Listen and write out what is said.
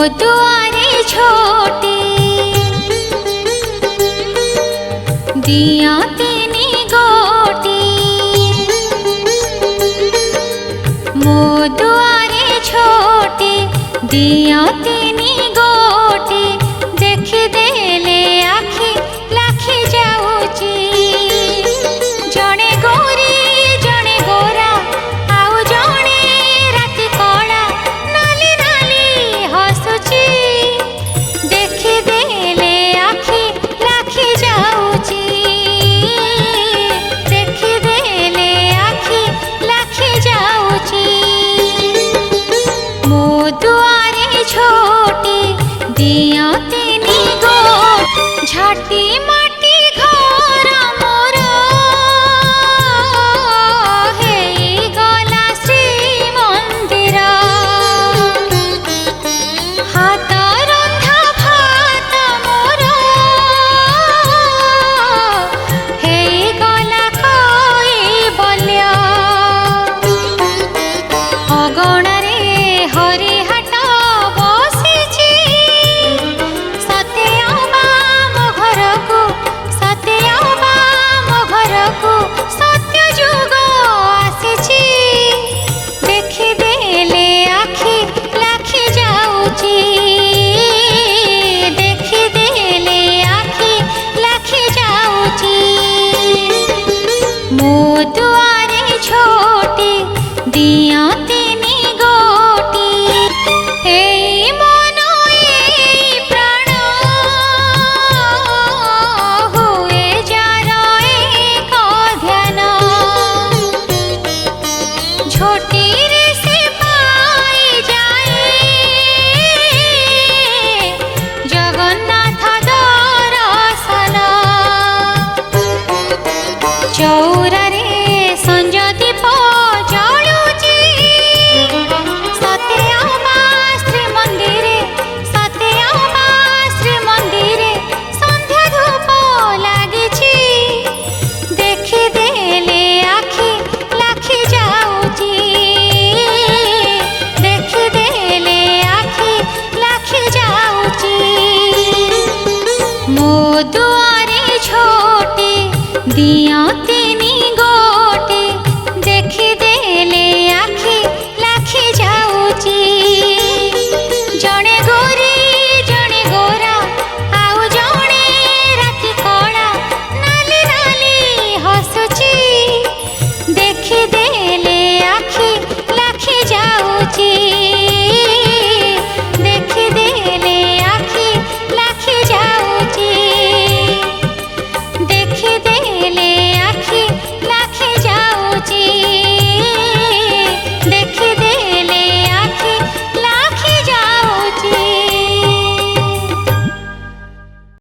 दुआरे छोटी दिया तीनी गोटी, मो दुआरे छोटी दिया तीनी गोटी, देखी देले आखि लाखी जाऊची। जणे गोरी जणे गोरा आउ जणे राति कला, नाली नाली हसुची। देखी देले आखि लाखी जाऊची, देखी देले आखि लाखी जाऊची। मो दुआरे छोटी दिया तीनी गोट, झाटी माटी घर मोर हेई गला श्रीमंदिर। हाथ रंधा भात मोर हेई गला कैबल्य। अगणारे हरिहाट बसिछि, सते अबा मो घरकु, सते अबा मो घरकु सत्य जुग आसिछि। देखी देले आखि लाखी जाऊची, देखी देले आखि लाखी जाऊची। मो दुआरे छोटी दिया